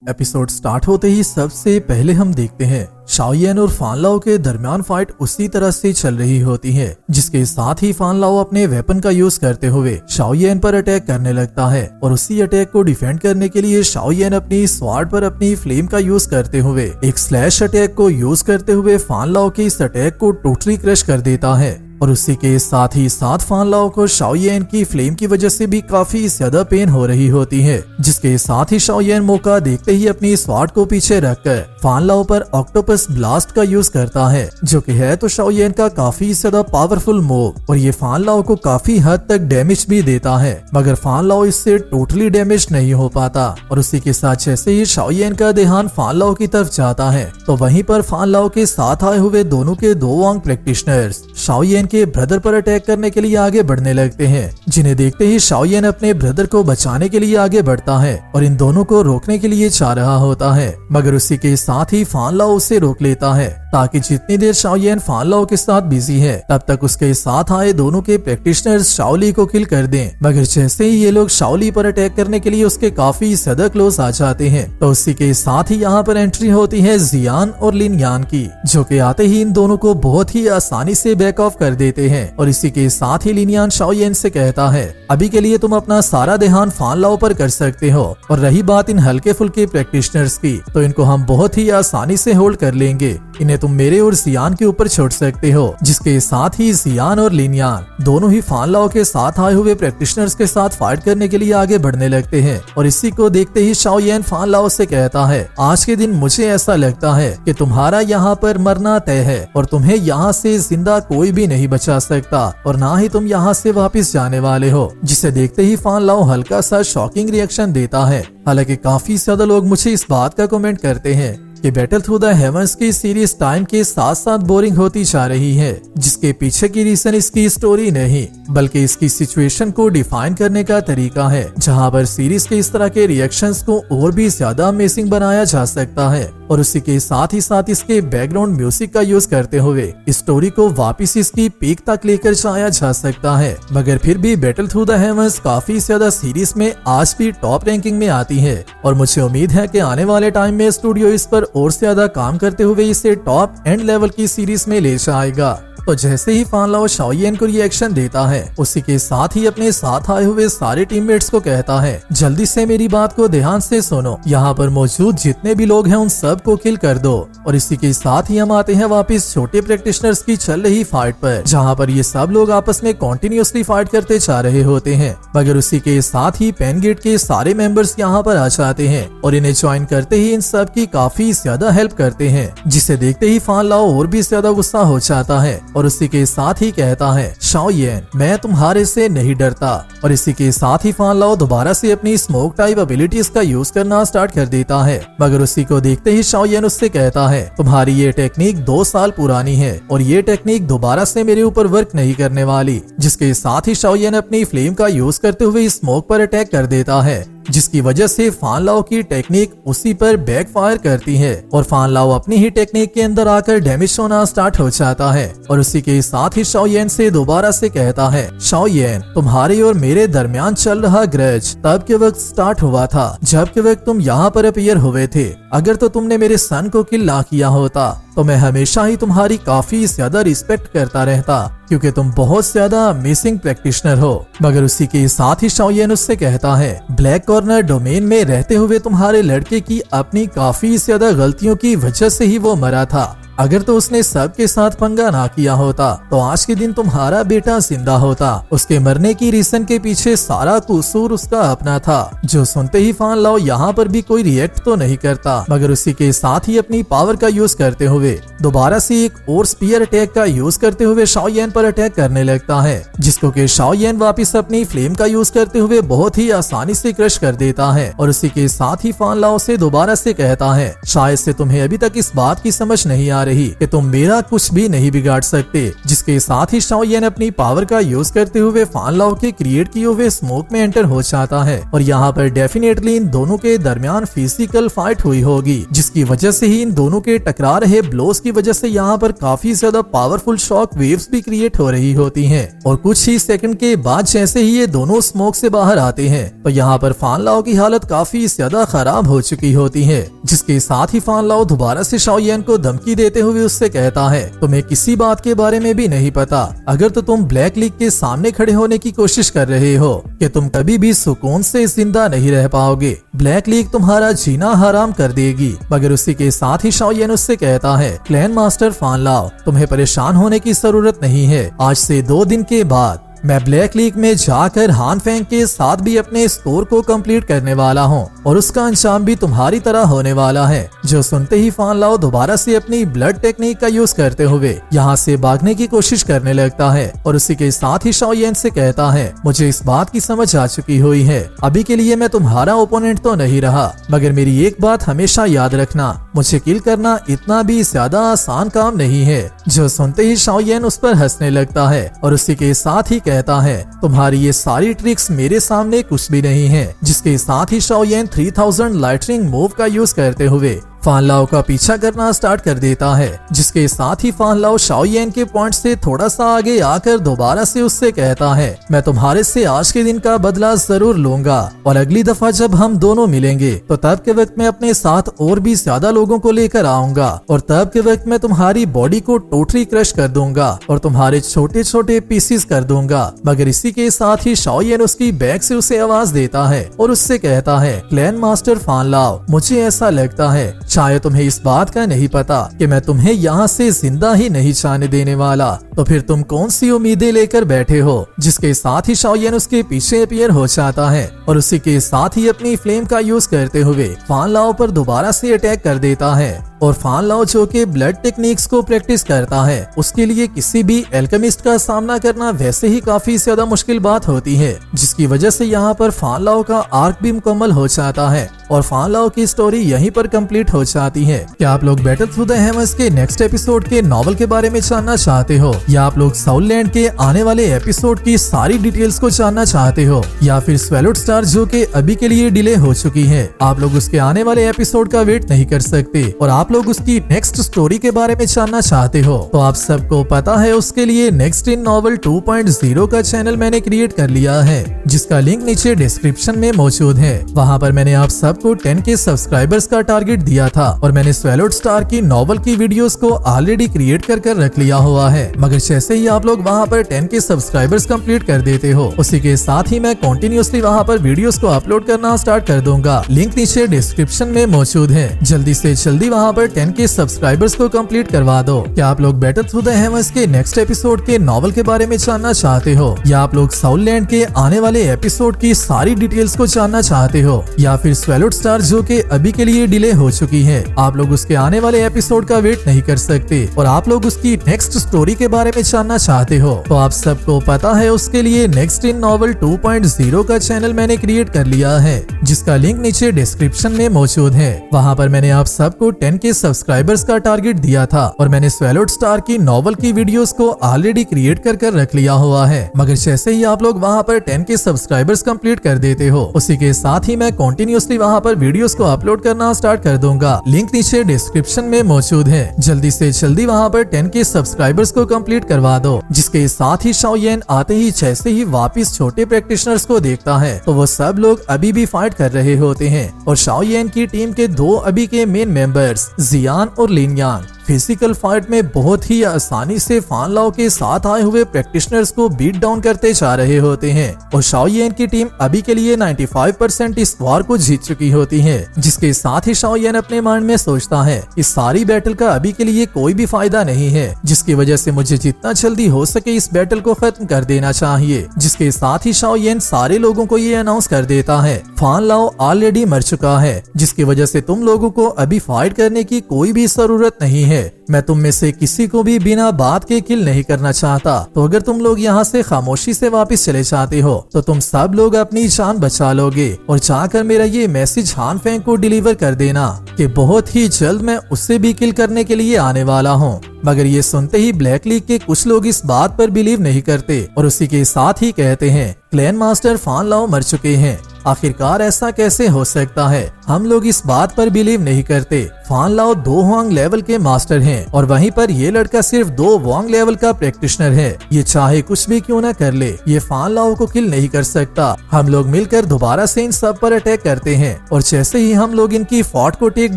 Episode start होते ही सबसे पहले हम देखते हैं शाओयेन और फान लाओ के दरमियान फाइट उसी तरह से चल रही होती है, जिसके साथ ही फान लाओ अपने वेपन का यूज करते हुए शाओयेन पर अटैक करने लगता है और उसी अटैक को डिफेंड करने के लिए शाओयेन अपनी स्वार्ड पर अपनी फ्लेम का यूज करते हुए एक स्लैश अटैक को यूज करते हुए फान लाओ के इस अटैक को टोटली क्रश कर देता है। और उसी के साथ ही साथ फान लाओ को शाओयेन की फ्लेम की वजह से भी काफी ज्यादा पेन हो रही होती है, जिसके साथ ही शाओयेन मौका देखते ही अपनी स्वार्ड को पीछे रखकर फान लाओ पर ऑक्टोपस ब्लास्ट का यूज करता है, जो कि है तो शाओयेन का काफी ज्यादा पावरफुल मूव और ये फान लाओ को काफी हद तक डैमेज भी देता है, मगर फान लाओ इससे टोटली डैमेज नहीं हो पाता। और उसी के साथ जैसे ही शाओयेन का ध्यान फान लाओ की तरफ जाता है तो वहीं पर फान लाओ के साथ आए हुए दोनों के दो वांग प्रैक्टिशनर्स शाओयेन के ब्रदर पर अटैक करने के लिए आगे बढ़ने लगते हैं, जिन्हें देखते ही शाओयेन अपने ब्रदर को बचाने के लिए आगे बढ़ता है और इन दोनों को रोकने के लिए चाह रहा होता है, मगर उसी के साथ ही फान लाओ उसे रोक लेता है ताकि जितनी देर शाओयेन फान लाओ के साथ बिजी है तब तक उसके साथ आए दोनों के प्रैक्टिशनर्स शाओली को किल कर दें। मगर जैसे ही ये लोग शाओली पर अटैक करने के लिए उसके काफी ज्यादा क्लोज आ जाते हैं तो उसी के साथ ही यहाँ पर एंट्री होती है जियान और लिन यान की, जो कि आते ही इन दोनों को बहुत ही आसानी से बैक ऑफ कर देते हैं। और इसी के साथ ही लिन यान शाओयेन से कहता है अभी के लिए तुम अपना सारा ध्यान फान लाओ पर कर सकते हो, और रही बात इन हल्के फुल्के प्रैक्टिशनर्स की तो इनको हम बहुत ही आसानी से होल्ड कर लेंगे, इन्हें तुम मेरे और जियान के ऊपर छोड़ सकते हो। जिसके साथ ही जियान और लिन यान दोनों ही फान लाओ के साथ आए हुए प्रैक्टिशनर्स के साथ फाइट करने के लिए आगे बढ़ने लगते हैं। और इसी को देखते ही शाओयेन फान लाओ से कहता है आज के दिन मुझे ऐसा लगता है कि तुम्हारा यहाँ पर मरना तय है और तुम्हें यहाँ से जिंदा कोई भी नहीं बचा सकता और ना ही तुम यहाँ से वापस जाने वाले हो। जिसे देखते ही फान लाओ हल्का सा शॉकिंग रिएक्शन देता है। हालांकि काफी ज्यादा लोग मुझे इस बात का कमेंट करते हैं कि बैटल थ्रू द हेवंस की सीरीज टाइम के साथ साथ बोरिंग होती जा रही है, जिसके पीछे की रीजन इसकी स्टोरी नहीं बल्कि इसकी सिचुएशन को डिफाइन करने का तरीका है, जहां पर सीरीज के इस तरह के रिएक्शंस को और भी ज्यादा अमेजिंग बनाया जा सकता है। और उसी के साथ ही साथ इसके बैकग्राउंड म्यूजिक का यूज करते हुए स्टोरी को वापस इसकी पीक तक लेकर जाया जा सकता है। मगर फिर भी बैटल थ्रू द हेवंस काफी ज्यादा सीरीज में आज भी टॉप रैंकिंग में आती है और मुझे उम्मीद है कि आने वाले टाइम में स्टूडियो इस पर और ज्यादा काम करते हुए इसे टॉप एंड लेवल की सीरीज में ले जाएगा। तो जैसे ही फान लाओ शाओयेन को रिएक्शन देता है उसी के साथ ही अपने साथ आए हुए सारे टीममेट्स को कहता है जल्दी से मेरी बात को ध्यान से सुनो, यहाँ पर मौजूद जितने भी लोग हैं उन सब को किल कर दो। और इसी के साथ ही हम आते हैं वापस छोटे प्रैक्टिशनर्स की चल रही फाइट पर, जहाँ पर ये सब लोग आपस में कॉन्टिन्यूसली फाइट करते जा रहे होते हैं। मगर उसी के साथ ही पेन गेट के सारे मेंबर्स यहाँ पर आ जाते हैं और इन्हें ज्वाइन करते ही इन सब की काफी ज्यादा हेल्प करते हैं, जिसे देखते ही फान लाओ और भी ज्यादा गुस्सा हो जाता है और उसी के साथ ही कहता है शाओयेन मैं तुम्हारे से नहीं डरता। और इसी के साथ ही फान लाओ दोबारा से अपनी स्मोक टाइप एबिलिटीज का यूज करना स्टार्ट कर देता है। मगर उसी को देखते ही शाओयेन उससे कहता है तुम्हारी ये टेक्निक 2 साल पुरानी है और ये टेक्निक दोबारा से मेरे ऊपर वर्क नहीं करने वाली। जिसके साथ ही शाओयेन अपनी फ्लेम का यूज करते हुए स्मोक पर अटैक कर देता है, जिसकी वजह से फान लाओ की टेक्निक उसी पर बैकफायर करती है और फान लाओ अपनी ही टेक्निक के अंदर आकर डैमेज होना स्टार्ट हो जाता है। और उसी के साथ ही शाओयेन से दोबारा से कहता है शाओयेन तुम्हारे और मेरे दरमियान चल रहा ग्रज तब के वक्त स्टार्ट हुआ था जब के वक्त तुम यहाँ पर अपीयर हुए थे। अगर तो तुमने मेरे सन को किल ना किया होता तो मैं हमेशा ही तुम्हारी काफी ज्यादा रिस्पेक्ट करता रहता, क्योंकि तुम बहुत ज्यादा अमेजिंग प्रैक्टिशनर हो। मगर उसी के साथ ही शाओयेन उससे कहता है ब्लैक कॉर्नर डोमेन में रहते हुए तुम्हारे लड़के की अपनी काफी ज्यादा गलतियों की वजह से ही वो मरा था। अगर तो उसने सबके साथ पंगा ना किया होता तो आज के दिन तुम्हारा बेटा जिंदा होता। उसके मरने की रीजन के पीछे सारा कसूर उसका अपना था। जो सुनते ही फान लाओ यहाँ पर भी कोई रिएक्ट तो नहीं करता, मगर उसी के साथ ही अपनी पावर का यूज करते हुए दोबारा से एक और स्पीयर अटैक का यूज करते हुए शाओयेन पर अटैक करने लगता है, जिसको कि शाओयेन वापिस अपनी फ्लेम का यूज करते हुए बहुत ही आसानी से क्रश कर देता है। और उसी के साथ ही फान लाओ से दोबारा से कहता है शायद से तुम्हें अभी तक इस बात की समझ नहीं आ रही कि तुम मेरा कुछ भी नहीं बिगाड़ सकते। जिसके साथ ही शाओ येन अपनी पावर का यूज करते हुए फान लाओ के क्रिएट किए हुए स्मोक में एंटर हो जाता है और यहाँ पर डेफिनेटली इन दोनों के दरमियान फिजिकल फाइट हुई होगी, जिसकी वजह से ही इन दोनों के टकरा रहे ब्लोस की वजह से यहाँ पर काफी ज्यादा पावरफुल शॉक वेव्स भी क्रिएट हो रही होती हैं। और कुछ ही सेकंड के बाद जैसे ही ये दोनों स्मोक से बाहर आते हैं तो यहाँ पर फान लाओ की हालत काफी ज्यादा खराब हो चुकी होती है। जिसके साथ ही फान लाओ दोबारा से शाओ येन को धमकी देते हुए उससे कहता है, तुम्हें किसी बात के बारे में भी नहीं पता। अगर तो तुम ब्लैक लीग के सामने खड़े होने की कोशिश कर रहे हो कि तुम कभी भी सुकून से जिंदा नहीं रह पाओगे, ब्लैक लीग तुम्हारा जीना हराम कर देगी। मगर उसी के साथ ही शाओ येन उससे कहता है, क्लैन मास्टर फान लाओ, तुम्हें परेशान होने की जरूरत नहीं है। आज से 2 दिन के बाद मैं ब्लैक लीग में जाकर हान फेंग के साथ भी अपने स्कोर को कंप्लीट करने वाला हूं और उसका अंजाम भी तुम्हारी तरह होने वाला है। जो सुनते ही फान लाओ दोबारा से अपनी ब्लड टेक्निक का यूज करते हुए यहाँ से भागने की कोशिश करने लगता है और उसी के साथ ही शाओ येन से कहता है, मुझे इस बात की समझ आ चुकी हुई है, अभी के लिए मैं तुम्हारा ओपोनेंट तो नहीं रहा, मगर मेरी एक बात हमेशा याद रखना, मुझे किल करना इतना भी ज्यादा आसान काम नहीं है। जो सुनते ही शाओ येन उस पर हंसने लगता है और उसी के साथ ही कहता है, तुम्हारी ये सारी ट्रिक्स मेरे सामने कुछ भी नहीं है। जिसके साथ ही शाओ येन 3000 लाइटनिंग मूव का यूज करते हुए फान लाओ का पीछा करना स्टार्ट कर देता है। जिसके साथ ही फान लाओ शाओ येन के पॉइंट से थोड़ा सा आगे आकर दोबारा से उससे कहता है, मैं तुम्हारे से आज के दिन का बदला जरूर लूंगा और अगली दफा जब हम दोनों मिलेंगे तो तब के वक्त मैं अपने साथ और भी ज्यादा लोगों को लेकर आऊंगा और तब के वक्त मैं तुम्हारी बॉडी को टोटली क्रश कर दूंगा और तुम्हारे छोटे छोटे पीसेस कर दूंगा। मगर इसी के साथ ही शाओ येन उसकी बैग से उसे आवाज देता है और उससे कहता है, क्लैन मास्टर फान लाओ, मुझे ऐसा लगता है शायद तुम्हें इस बात का नहीं पता कि मैं तुम्हें यहाँ से जिंदा ही नहीं जाने देने वाला, तो फिर तुम कौन सी उम्मीदें लेकर बैठे हो। जिसके साथ ही शाओ येन उसके पीछे अपीयर हो जाता है और उसी के साथ ही अपनी फ्लेम का यूज करते हुए फान लाओ पर दोबारा से अटैक कर देता है। और फान लाओ जो कि ब्लड टेक्निक्स को प्रैक्टिस करता है, उसके लिए किसी भी एल्केमिस्ट का सामना करना वैसे ही काफी ज्यादा मुश्किल बात होती है, जिसकी वजह से यहाँ पर फान लाओ का आर्क भी मुकम्मल हो जाता है और फान लाओ की स्टोरी यहीं पर कंप्लीट हो जाती है। क्या आप लोग बैटल थ्रू द हेवंस के नेक्स्ट एपिसोड के नॉवल के बारे में जानना चाहते हो, या आप लोग साउथ लैंड के आने वाले एपिसोड की सारी डिटेल्स को जानना चाहते हो, या फिर स्वेलोड स्टार जो कि अभी के लिए डिले हो चुकी है, आप लोग उसके आने वाले एपिसोड का वेट नहीं कर सकते और आप लोग उसकी नेक्स्ट स्टोरी के बारे में जानना चाहते हो, तो आप सबको पता है उसके लिए नेक्स्ट इन नॉवल 2.0 का चैनल मैंने क्रिएट कर लिया है, जिसका लिंक नीचे डिस्क्रिप्शन में मौजूद है। वहाँ पर मैंने आप सबको 10K सब्सक्राइबर्स का टारगेट दिया था और मैंने स्वेलोड स्टार की नॉवल की वीडियोस को ऑलरेडी क्रिएट कर रख लिया हुआ है। मगर जैसे ही आप लोग वहाँ पर 10K सब्सक्राइबर्स कंप्लीट कर देते हो, उसी के साथ ही मैं कंटिन्यूअसली वहाँ पर वीडियोस को अपलोड करना स्टार्ट कर दूंगा। लिंक नीचे डिस्क्रिप्शन में मौजूद है। जल्दी से जल्दी वहाँ पर 10K सब्सक्राइबर्स को कंप्लीट करवा दो। क्या आप लोग बैटल थ्रू द हेवंस के नेक्स्ट एपिसोड के नॉवल के बारे में जानना चाहते हो, या आप लोग साउथ लैंड के आने वाले एपिसोड की सारी डिटेल्स को जानना चाहते हो, या फिर स्वेलोड स्टार जो कि अभी के लिए डिले हो चुकी है, आप लोग उसके आने वाले एपिसोड का वेट नहीं कर सकते और आप लोग उसकी नेक्स्ट स्टोरी के बारे में जानना चाहते हो, तो आप सबको पता है उसके लिए नेक्स्ट इन नॉवल 2.0 का चैनल मैंने क्रिएट कर लिया है, जिसका लिंक नीचे डिस्क्रिप्शन में मौजूद है। वहाँ पर मैंने आप सबको 10K सब्सक्राइबर्स का टारगेट दिया था और मैंने स्वेलोड स्टार की नॉवल की वीडियोस को ऑलरेडी क्रिएट कर रख लिया हुआ है। मगर जैसे ही आप लोग वहाँ पर 10K सब्सक्राइबर्स कंप्लीट कर देते हो, उसी के साथ ही मैं कंटिन्यूअसली वहाँ पर वीडियोस को अपलोड करना स्टार्ट कर दूंगा। लिंक नीचे डिस्क्रिप्शन में मौजूद है। जल्दी से जल्दी वहाँ पर 10K सब्सक्राइबर्स को कंप्लीट करवा दो। जिसके साथ ही शाओ येन आते ही जैसे ही वापिस छोटे प्रैक्टिशनर्स को देखता है तो वो सब लोग अभी भी फाइट कर रहे होते हैं और शाओ येन की टीम के 2 अभी के मेन मेंबर्स जियान और लिन यांग फिजिकल फाइट में बहुत ही आसानी से फान लाओ के साथ आए हुए प्रैक्टिशनर्स को बीट डाउन करते जा रहे होते हैं और शाओ येन की टीम अभी के लिए 95% इस वार को जीत चुकी होती है। जिसके साथ ही शाओ येन अपने माइंड में सोचता है इस सारी बैटल का अभी के लिए कोई भी फायदा नहीं है, जिसकी वजह से मुझे जितना जल्दी हो सके इस बैटल को खत्म कर देना चाहिए। जिसके साथ ही शाओ येन सारे लोगों को ये अनाउंस कर देता है फान लाओ ऑलरेडी मर चुका है, जिसकी वजह से तुम लोगों को अभी फाइट करने की कोई भी जरूरत नहीं है। है, मैं तुम में से किसी को भी बिना बात के किल नहीं करना चाहता। तो अगर तुम लोग यहाँ से खामोशी से वापस चले जाते हो तो तुम सब लोग अपनी जान बचा लोगे। और जाकर मेरा ये मैसेज हान फेंग को डिलीवर कर देना कि बहुत ही जल्द मैं उससे भी किल करने के लिए आने वाला हूँ। मगर ये सुनते ही ब्लैक लीग के कुछ लोग इस बात पर बिलीव नहीं करते और उसी के साथ ही कहते हैं क्लैन मास्टर फान लाओ मर चुके हैं। आखिरकार ऐसा कैसे हो सकता है? हम लोग इस बात पर बिलीव नहीं करते। फान लाओ 2 हुआंग लेवल के मास्टर हैं और वहीं पर ये लड़का सिर्फ 2 वांग लेवल का प्रैक्टिशनर है। ये चाहे कुछ भी क्यों न कर ले, ये फान लाओ को किल नहीं कर सकता। हम लोग मिलकर दोबारा से इन सब पर अटैक करते हैं और जैसे ही हम लोग इनकी फोर्ट को टेक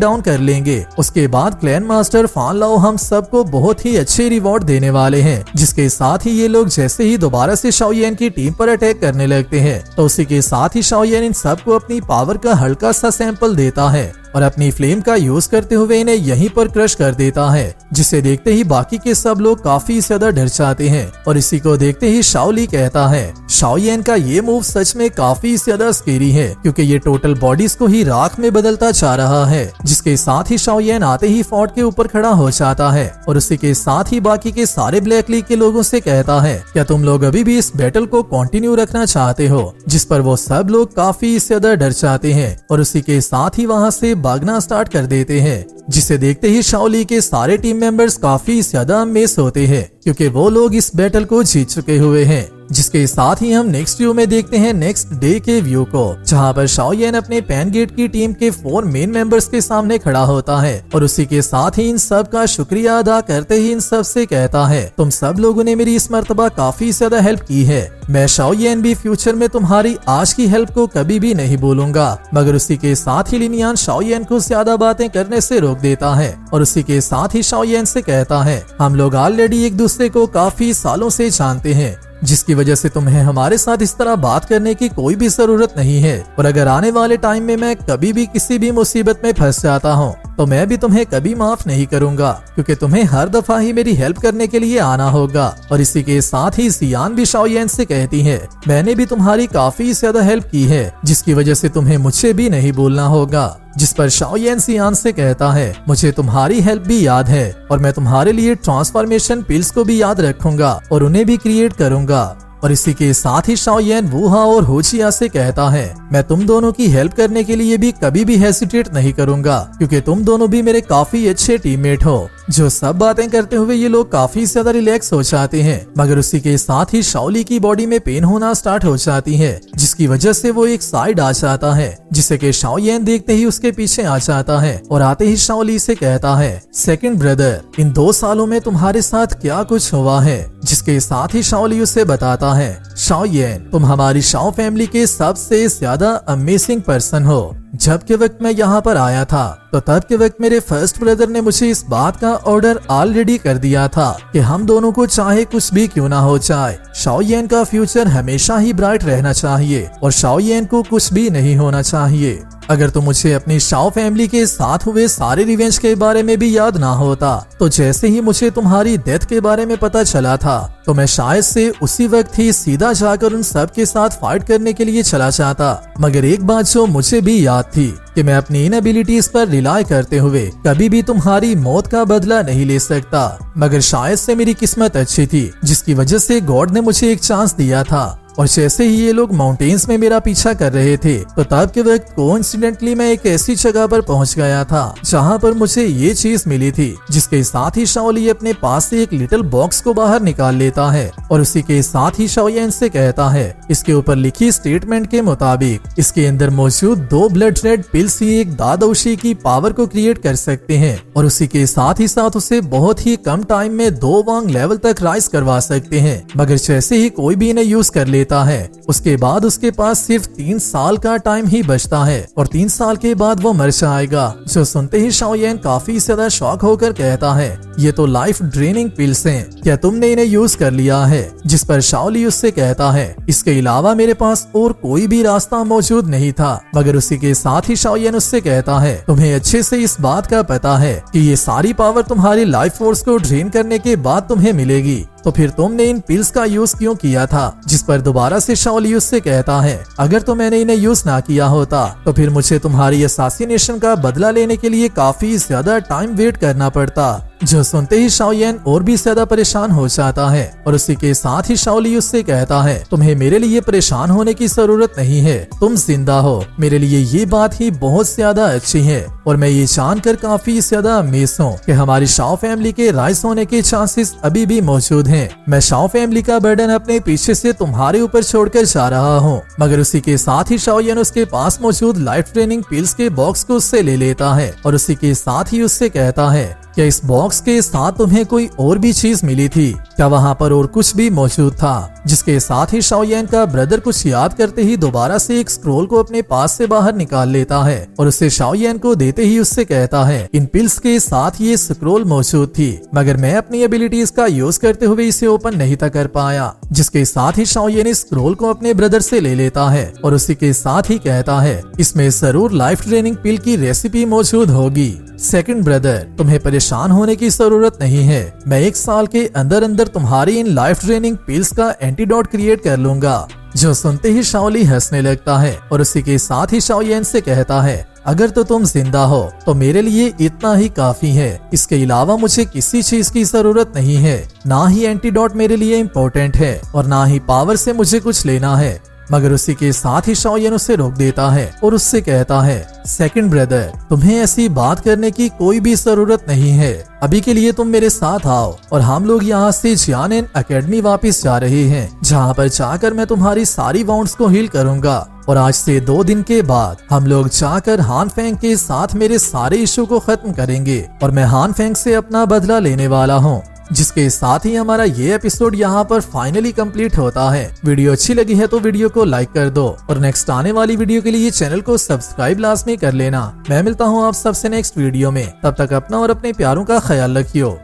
डाउन कर लेंगे उसके बाद क्लैन मास्टर फान लाओ हम सबको बहुत ही अच्छे रिवॉर्ड देने वाले हैं। जिसके साथ ही ये लोग जैसे ही दोबारा से शाओयेन की टीम पर अटैक करने लगते हैं तो उसी के साथ ही शाओयेन इन सबको अपनी पावर का हल्का सा सैंपल देता है और अपनी फ्लेम का यूज करते हुए इन्हें यहीं पर क्रश कर देता है। जिसे देखते ही बाकी के सब लोग काफी ज्यादा डर जाते हैं और इसी को देखते ही शाओली कहता है शाओयेन का ये मूव सच में काफी ज्यादा स्केरी है क्योंकि ये टोटल बॉडीज को ही राख में बदलता जा रहा है। जिसके साथ ही शाओयेन आते ही फोर्ट के ऊपर खड़ा हो जाता है और उसी के साथ ही बाकी के सारे ब्लैक लीग के लोगों से कहता है क्या तुम लोग अभी भी इस बैटल को कंटिन्यू रखना चाहते हो? जिस पर वो सब लोग काफी ज्यादा डर जाते हैं और उसी के साथ ही वहाँ से भागना स्टार्ट कर देते हैं। जिसे देखते ही शाओली के सारे टीम मेंबर्स काफी ज्यादा अमेज़ होते हैं क्योंकि वो लोग इस बैटल को जीत चुके हुए हैं। जिसके साथ ही हम नेक्स्ट व्यू में देखते हैं नेक्स्ट डे के व्यू को, जहां पर शाओयेन अपने पैन गेट की टीम के 4 मेन मेंबर्स के सामने खड़ा होता है और उसी के साथ ही इन सब का शुक्रिया अदा करते ही इन सब से कहता है तुम सब लोगों ने मेरी इस मर्तबा काफी ज्यादा हेल्प की है। मैं शाओयेन भी फ्यूचर में तुम्हारी आज की हेल्प को कभी भी नहीं भूलूंगा। मगर उसी के साथ ही लिनियान शाओयेन को ज्यादा बातें करने से रोक देता है और उसी के साथ ही शाओयेन से कहता है हम लोग ऑलरेडी एक दूसरे को काफी सालों से जानते हैं, जिसकी वजह से तुम्हें हमारे साथ इस तरह बात करने की कोई भी जरूरत नहीं है। और अगर आने वाले टाइम में मैं कभी भी किसी भी मुसीबत में फंस जाता हूँ तो मैं भी तुम्हें कभी माफ नहीं करूंगा क्योंकि तुम्हें हर दफा ही मेरी हेल्प करने के लिए आना होगा। और इसी के साथ ही जियान भी शाओयेन से कहती है मैंने भी तुम्हारी काफी ज्यादा हेल्प की है जिसकी वजह से तुम्हें मुझे भी नहीं बोलना होगा। जिस पर शाओयेन जियान से कहता है मुझे तुम्हारी हेल्प भी याद है और मैं तुम्हारे लिए ट्रांसफॉर्मेशन पिल्स को भी याद रखूंगा और उन्हें भी क्रिएट करूंगा। और इसी के साथ ही शाओयेन वूहा और होचिया से कहता है मैं तुम दोनों की हेल्प करने के लिए भी कभी भी हेसिटेट नहीं करूंगा क्योंकि तुम दोनों भी मेरे काफी अच्छे टीममेट हो। जो सब बातें करते हुए ये लोग काफी ज्यादा रिलैक्स हो जाते हैं। मगर उसी के साथ ही शाओली की बॉडी में पेन होना स्टार्ट हो जाती है जिसकी वजह से वो एक साइड आ जाता है जिसे कि शाओयेन देखते ही उसके पीछे आ जाता है और आते ही शाओली से कहता है सेकंड ब्रदर इन 2 सालों में तुम्हारे साथ क्या कुछ हुआ है? जिसके साथ ही शाओली उसे बताता है शाओयेन तुम हमारी शाओ फैमिली के सबसे ज्यादा अमेजिंग पर्सन हो। जब के वक्त मैं यहाँ पर आया था तो तब के वक्त मेरे फर्स्ट ब्रदर ने मुझे इस बात का ऑर्डर ऑलरेडी कर दिया था कि हम दोनों को चाहे कुछ भी क्यों ना हो जाए शाओयेन का फ्यूचर हमेशा ही ब्राइट रहना चाहिए और शाओयेन को कुछ भी नहीं होना चाहिए। अगर तो मुझे अपनी शाओ फैमिली के साथ हुए सारे रिवेंज के बारे में भी याद ना होता तो जैसे ही मुझे तुम्हारी डेथ के बारे में पता चला था तो मैं शायद से उसी वक्त ही सीधा जाकर उन सब के साथ फाइट करने के लिए चला जाता। मगर एक बात जो मुझे भी याद थी कि मैं अपनी इन एबिलिटीज पर रिलाय करते हुए कभी भी तुम्हारी मौत का बदला नहीं ले सकता। मगर शायद से मेरी किस्मत अच्छी थी जिसकी वजह से गॉड ने मुझे एक चांस दिया था। और जैसे ही ये लोग माउंटेन्स में मेरा पीछा कर रहे थे तो तब के वक्त कोइंसिडेंटली मैं एक ऐसी जगह पर पहुंच गया था जहां पर मुझे ये चीज मिली थी। जिसके साथ ही शाओली अपने पास से एक लिटिल बॉक्स को बाहर निकाल लेता है और उसी के साथ ही शाओयेन से कहता है इसके ऊपर लिखी स्टेटमेंट के मुताबिक इसके अंदर मौजूद 2 ब्लड रेड पिल्स ही एक दादोशी की पावर को क्रिएट कर सकते हैं और उसी के साथ ही साथ उसे बहुत ही कम टाइम में 2 वांग लेवल तक राइज करवा सकते हैं। मगर जैसे ही कोई भी इन्हें यूज कर लेता है उसके बाद उसके पास सिर्फ 3 साल का टाइम ही बचता है और 3 साल के बाद वो मर जाएगा। जो सुनते ही शाओयेन काफी ज्यादा शॉक होकर कहता है ये तो लाइफ ड्रेनिंग पिल्स हैं, क्या तुमने इन्हें यूज कर लिया है? जिस पर शाओली उससे कहता है इसके अलावा मेरे पास और कोई भी रास्ता मौजूद नहीं था। मगर उसी के साथ ही शाओयेन उससे कहता है तुम्हें अच्छे से इस बात का पता है कि ये सारी पावर तुम्हारी लाइफ फोर्स को ड्रेन करने के बाद तुम्हें मिलेगी, तो फिर तुमने इन पिल्स का यूज क्यों किया था? जिस पर दोबारा से शाओली उससे कहता है अगर तो मैंने इन्हें यूज ना किया होता तो फिर मुझे तुम्हारी असैसिनेशन का बदला लेने के लिए काफी ज्यादा टाइम वेट करना पड़ता। जो सुनते ही शाओयेन और भी ज्यादा परेशान हो जाता है और उसी के साथ ही शाओली उससे कहता है, तुम्हें मेरे लिए परेशान होने की जरूरत नहीं है, तुम जिंदा हो, मेरे लिए ये बात ही बहुत ज्यादा अच्छी है और मैं ये जानकर काफी ज्यादा अमेज़ हूँ कि हमारी शाओ फैमिली के राइज होने के चांसेस अभी भी मौजूद हैं। मैं शाओ फैमिली का बर्डन अपने पीछे से तुम्हारे ऊपर छोड़कर जा रहा हूँ। मगर उसी के साथ ही शाओयेन उसके पास मौजूद लाइफ ट्रेनिंग पिल्स के बॉक्स को उससे ले लेता है और उसी के साथ ही उससे कहता है, क्या इस बॉक्स के साथ तुम्हें कोई और भी चीज मिली थी? क्या वहाँ पर और कुछ भी मौजूद था? जिसके साथ ही शाओयेन का ब्रदर कुछ याद करते ही दोबारा से एक स्क्रोल को अपने पास से बाहर निकाल लेता है और उसे शाओयेन को देते ही उससे कहता है, इन पिल्स के साथ ये स्क्रोल मौजूद थी, मगर मैं अपनी एबिलिटीज का यूज करते हुए इसे ओपन नहीं था कर पाया। जिसके साथ ही शाओयेन इस स्क्रोल को अपने ब्रदर से ले लेता है और उसी के साथ ही कहता है, इसमें जरूर लाइफ ट्रेनिंग पिल की रेसिपी मौजूद होगी। सेकंड ब्रदर, तुम्हें परेशान होने की जरूरत नहीं है, मैं 1 साल के अंदर अंदर तुम्हारी इन लाइफ ट्रेनिंग पिल्स का एंटीडोट क्रिएट कर लूंगा। जो सुनते ही शाओली हंसने लगता है और उसी के साथ ही शाओयेन से कहता है, अगर तो तुम जिंदा हो तो मेरे लिए इतना ही काफी है, इसके अलावा मुझे किसी चीज की जरूरत नहीं है, ना ही एंटीडोट मेरे लिए इम्पोर्टेंट है और ना ही पावर से मुझे कुछ लेना है। मगर उसी के साथ ही शाओयेन उसे रोक देता है और उससे कहता है, सेकंड ब्रदर, तुम्हें ऐसी बात करने की कोई भी जरूरत नहीं है, अभी के लिए तुम मेरे साथ आओ और हम लोग यहाँ से जियानेन एकेडमी वापस जा रहे हैं, जहाँ पर जाकर मैं तुम्हारी सारी वाउंड्स को हील करूंगा और आज से 2 दिन के बाद हम लोग जाकर हान फेंग के साथ मेरे सारे इशू को खत्म करेंगे और मैं हान फेंग से अपना बदला लेने वाला हूँ। जिसके साथ ही हमारा ये एपिसोड यहाँ पर फाइनली कंप्लीट होता है। वीडियो अच्छी लगी है तो वीडियो को लाइक कर दो और नेक्स्ट आने वाली वीडियो के लिए चैनल को सब्सक्राइब लाजमी कर लेना। मैं मिलता हूँ आप सबसे नेक्स्ट वीडियो में, तब तक अपना और अपने प्यारों का ख्याल रखियो।